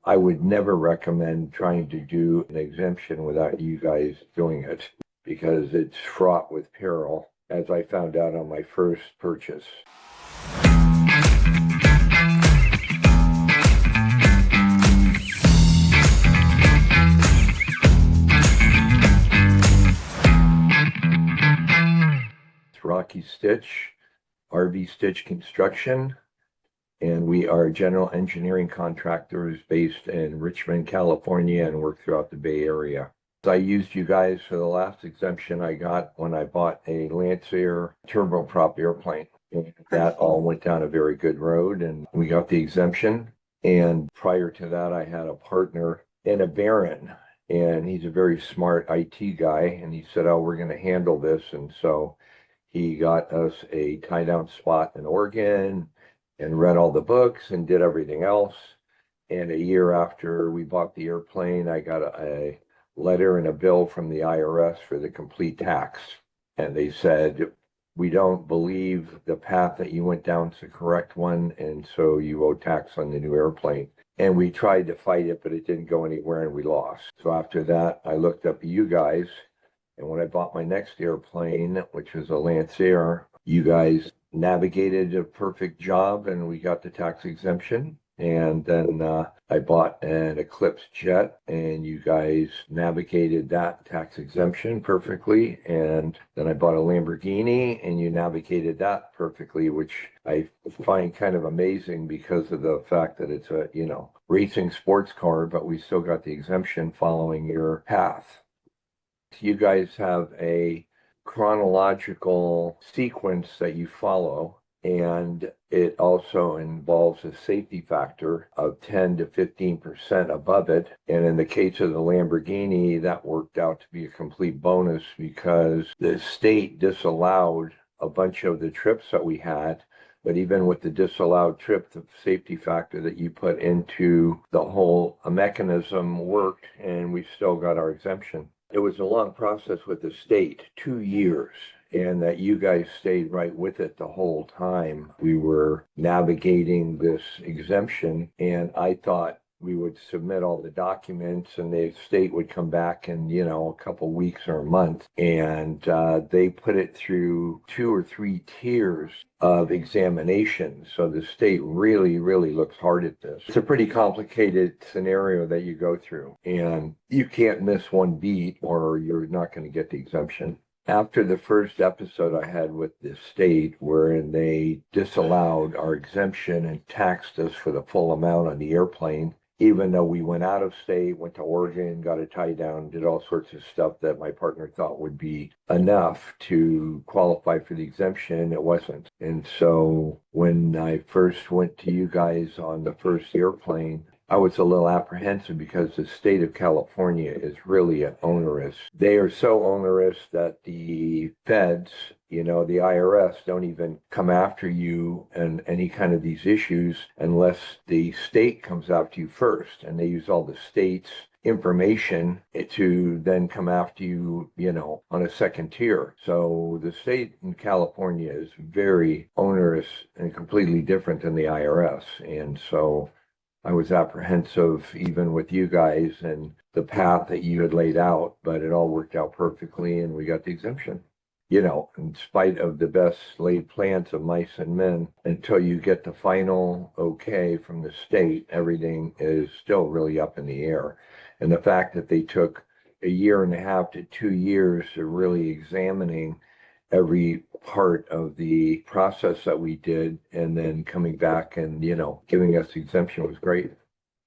I would never recommend trying to do an exemption without you guys doing it because it's fraught with peril, as I found out on my first purchase. It's Rocky Stich, RV Stich Construction, and we are general engineering contractors based in Richmond, California, and work throughout the Bay Area. I used you guys for the last exemption I got when I bought a Lancer turboprop airplane. And that all went down a very good road, and we got the exemption. And prior to that, I had a partner in a Baron, and he's a very smart IT guy, and he said, "Oh, we're going to handle this." And so he got us a tie-down spot in Oregon and read all the books and did everything else. And a year after we bought the airplane, I got a letter and a bill from the IRS for the complete tax. And they said, "We don't believe the path that you went down is the correct one, and so you owe tax on the new airplane." And we tried to fight it, but it didn't go anywhere and we lost. So after that, I looked up you guys. And when I bought my next airplane, which was a Lancer, you guys navigated a perfect job and we got the tax exemption. And then I bought an Eclipse jet and you guys navigated that tax exemption perfectly. And then I bought a Lamborghini and you navigated that perfectly, which I find kind of amazing because of the fact that it's a, racing sports car, but we still got the exemption following your path. You guys have a chronological sequence that you follow, and it also involves a safety factor of 10 to 15% above it. And in the case of the Lamborghini, that worked out to be a complete bonus because the state disallowed a bunch of the trips that we had. But even with the disallowed trip, the safety factor that you put into the whole mechanism worked, and we still got our exemption. It was a long process with the state, 2 years, and that you guys stayed right with it the whole time. We were navigating this exemption, and I thought we would submit all the documents and the state would come back in, a couple weeks or a month. And they put it through 2 or 3 tiers of examination. So the state really, really looks hard at this. It's a pretty complicated scenario that you go through, and you can't miss one beat or you're not going to get the exemption. After the first episode I had with the state, wherein they disallowed our exemption and taxed us for the full amount on the airplane, even though we went out of state, went to Oregon, got a tie down, did all sorts of stuff that my partner thought would be enough to qualify for the exemption, it wasn't. And so when I first went to you guys on the first airplane, I was a little apprehensive because the state of California is really onerous. They are so onerous that the feds, the IRS don't even come after you and any kind of these issues unless the state comes after you first. And they use all the state's information to then come after you, on a second tier. So the state in California is very onerous and completely different than the IRS. And so I was apprehensive even with you guys and the path that you had laid out, but it all worked out perfectly and we got the exemption. In spite of the best laid plans of mice and men, until you get the final okay from the state, everything is still really up in the air. And the fact that they took 1.5 to 2 years of really examining every part of the process that we did and then coming back and, giving us the exemption was great.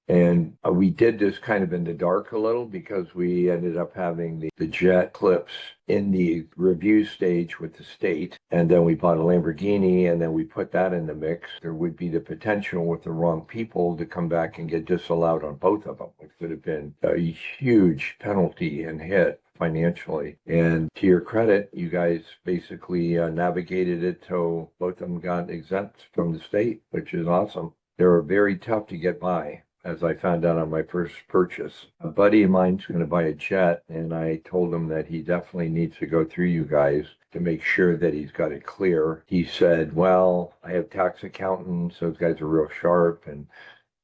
And we did this kind of in the dark a little because we ended up having the jet clips in the review stage with the state. And then we bought a Lamborghini and then we put that in the mix. There would be the potential with the wrong people to come back and get disallowed on both of them, which could have been a huge penalty and hit financially. And to your credit, you guys basically navigated it till both of them got exempt from the state, which is awesome. They were very tough to get by, as I found out on my first purchase. A buddy of mine's going to buy a jet, and I told him that he definitely needs to go through you guys to make sure that he's got it clear. He said, "Well, I have tax accountants, those guys are real sharp, and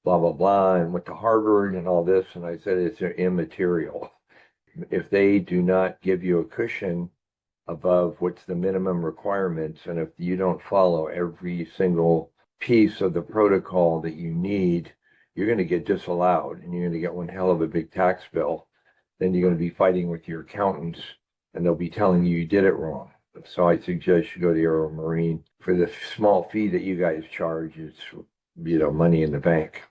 blah, blah, blah, and went to Harvard and all this. And I said, it's immaterial. If they do not give you a cushion above what's the minimum requirements, and if you don't follow every single piece of the protocol that you need, you're going to get disallowed and you're going to get one hell of a big tax bill. Then you're going to be fighting with your accountants and they'll be telling you did it wrong. So I suggest you go to Aero Marine for the small fee that you guys charge. It's, money in the bank.